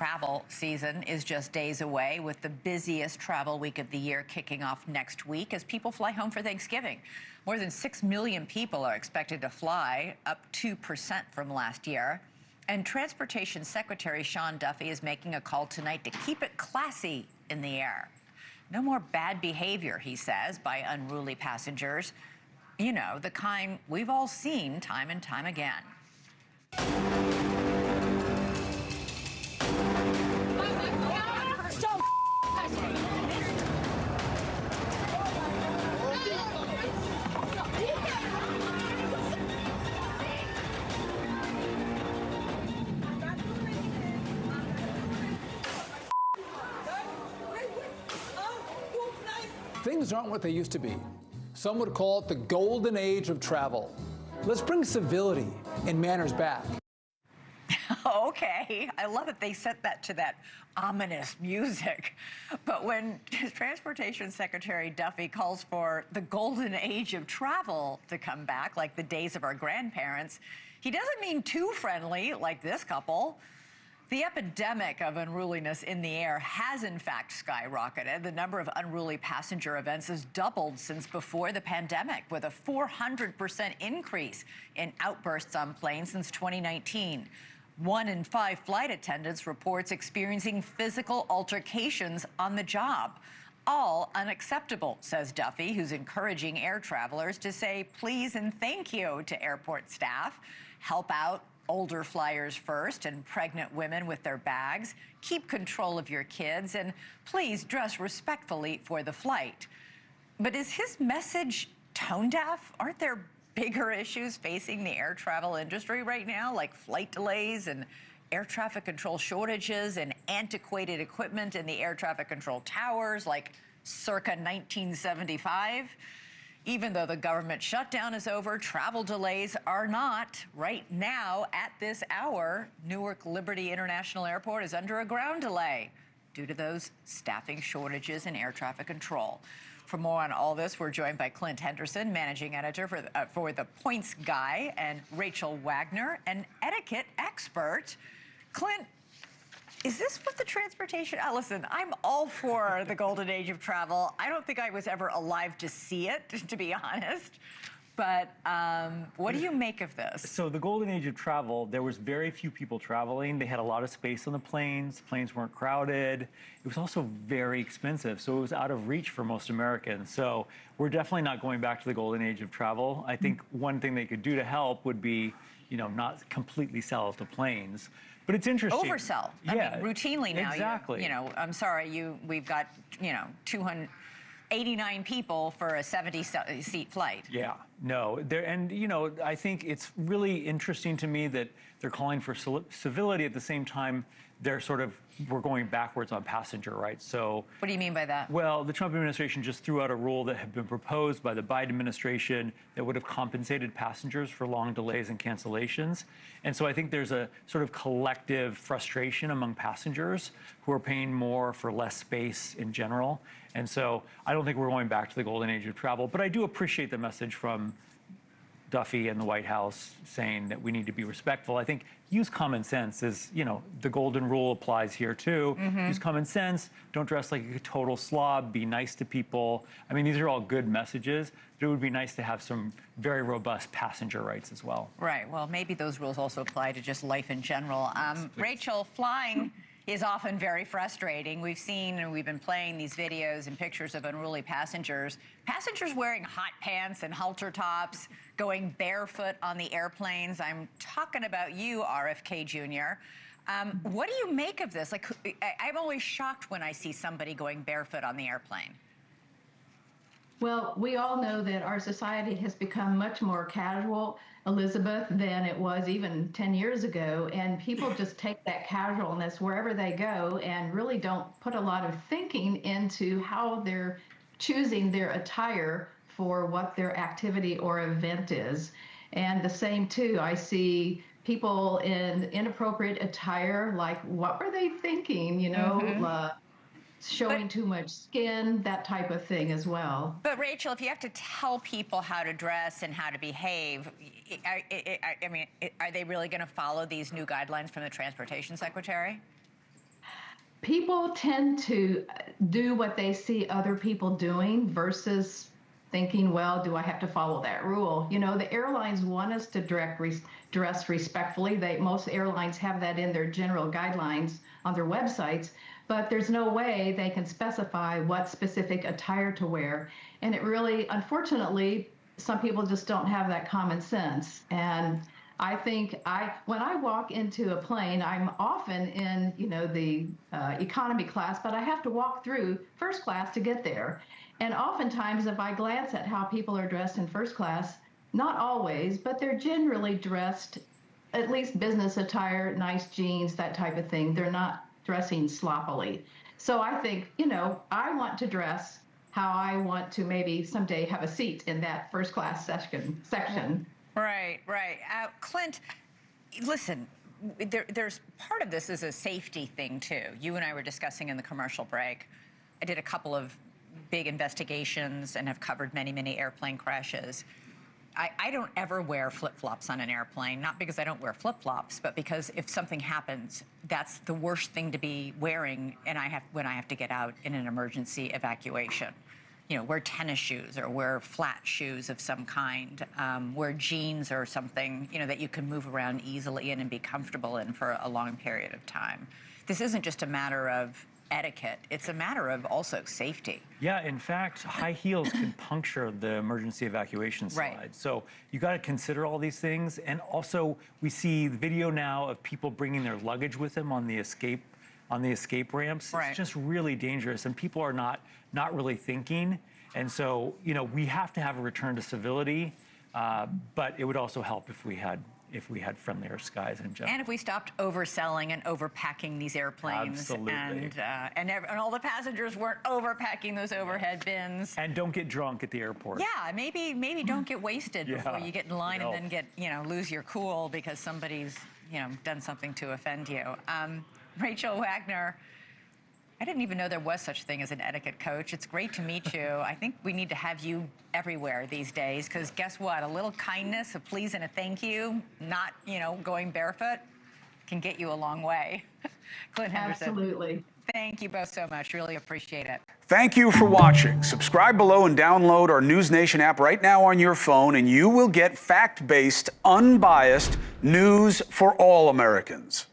travel season is just days away, with the busiest travel week of the year kicking off next week as people fly home for Thanksgiving. More than 6 million people are expected to fly, up 2% from last year. And Transportation Secretary Sean Duffy is making a call tonight to keep it classy in the air. No more bad behavior, he says, by unruly passengers. You know, the kind we've all seen time and time again. Things aren't what they used to be. Some would call it the golden age of travel. Let's bring civility and manners back. Okay, I love it. They set that to that ominous music. But when Transportation Secretary Duffy calls for the golden age of travel to come back, like the days of our grandparents, he doesn't mean too friendly like this couple. The epidemic of unruliness in the air has, in fact, skyrocketed. The number of unruly passenger events has doubled since before the pandemic, with a 400% increase in outbursts on planes since 2019. 1 in 5 flight attendants reports experiencing physical altercations on the job. All unacceptable, says Duffy, who's encouraging air travelers to say please and thank you to airport staff, help out older flyers first and pregnant women with their bags, keep control of your kids, and please dress respectfully for the flight. But is his message tone deaf? Aren't there bigger issues facing the air travel industry right now, like flight delays and air traffic control shortages and antiquated equipment in the air traffic control towers like circa 1975? Even though the government shutdown is over, travel delays are not. Right now, at this hour, Newark Liberty International Airport is under a ground delay due to those staffing shortages in air traffic control. For more on all this, we're joined by Clint Henderson, managing editor for The Points Guy, and Rachel Wagner, an etiquette expert. Clint, is this what the transportation... listen, I'm all for the golden age of travel. I don't think I was ever alive to see it, to be honest. But what do you make of this? So the golden age of travel, there was very few people traveling. They had a lot of space on the planes. Planes weren't crowded. It was also very expensive, so it was out of reach for most Americans. So we're definitely not going back to the golden age of travel. I think one thing they could do to help would be, you know, not completely sell to planes. But it's interesting. Oversell. Yeah, I mean, routinely now. Exactly. You know, I'm sorry, we've got, 289 people for a 70-seat flight. Yeah, no, and I think it's really interesting to me that they're calling for civility at the same time we're going backwards on passenger rights. So what do you mean by that? Well, the Trump administration just threw out a rule that had been proposed by the Biden administration that would have compensated passengers for long delays and cancellations. And so I think there's a sort of collective frustration among passengers who are paying more for less space in general. And so I don't think we're going back to the golden age of travel, but I do appreciate the message from Duffy and the White House saying that we need to be respectful. I think use common sense is, the golden rule applies here too. Use common sense, don't dress like a total slob, be nice to people. I mean, these are all good messages, but it would be nice to have some very robust passenger rights as well. Right, well, maybe those rules also apply to just life in general. Rachel, flying is often very frustrating. We've seen and we've been playing these videos and pictures of unruly passengers wearing hot pants and halter tops, going barefoot on the airplanes. I'm talking about you, RFK Jr. What do you make of this? Like, I'm always shocked when I see somebody going barefoot on the airplane. Well, we all know that our society has become much more casual, Elizabeth, than it was even 10 years ago. And people just take that casualness wherever they go and really don't put a lot of thinking into how they're choosing their attire for what their activity or event is. And the same, too, I see people in inappropriate attire, like, what were they thinking, showing too much skin, that type of thing as well. But Rachel, if you have to tell people how to dress and how to behave, I mean, are they really going to follow these new guidelines from the Transportation Secretary? people tend to do what they see other people doing versus thinking, well, do I have to follow that rule? You know, the airlines want us to dress respectfully. Most airlines have that in their general guidelines on their websites, but there's no way they can specify what specific attire to wear. And it really, unfortunately, some people just don't have that common sense. And I think when I walk into a plane, I'm often in, the economy class, but I have to walk through first class to get there. And oftentimes, if I glance at how people are dressed in first class, not always, but they're generally dressed, at least business attire, nice jeans, that type of thing. They're not dressing sloppily. So I think, I want to dress how I want to maybe someday have a seat in that first class section. Right. Clint, listen, there's part of this is a safety thing, too. You and I were discussing in the commercial break. I did a couple of big investigations and have covered many, many airplane crashes. I don't ever wear flip-flops on an airplane, not because I don't wear flip-flops, but because if something happens, that's the worst thing to be wearing when I have to get out in an emergency evacuation. Wear tennis shoes or wear flat shoes of some kind, wear jeans or something, that you can move around easily in and be comfortable in for a long period of time. This isn't just a matter of etiquette, it's a matter of also safety. Yeah, in fact, high heels can puncture the emergency evacuation slide. Right. So you got to consider all these things. And also, we see video now of people bringing their luggage with them on the escape ramps. Right. It's just really dangerous, and people are not really thinking. And so, we have to have a return to civility, but it would also help if we had friendlier skies in general. And if we stopped overselling and overpacking these airplanes. Absolutely. And all the passengers weren't overpacking those overhead bins. And don't get drunk at the airport. Yeah, maybe don't get wasted before you get in line and then lose your cool because somebody's, done something to offend you. Rachel Wagner, I didn't even know there was such a thing as an etiquette coach. It's great to meet you. I think we need to have you everywhere these days because guess what? A little kindness, a please and a thank you, not, going barefoot, can get you a long way. Clint Henderson. Absolutely. Thank you both so much. Really appreciate it. Thank you for watching. Subscribe below and download our NewsNation app right now on your phone, and you will get fact-based, unbiased news for all Americans.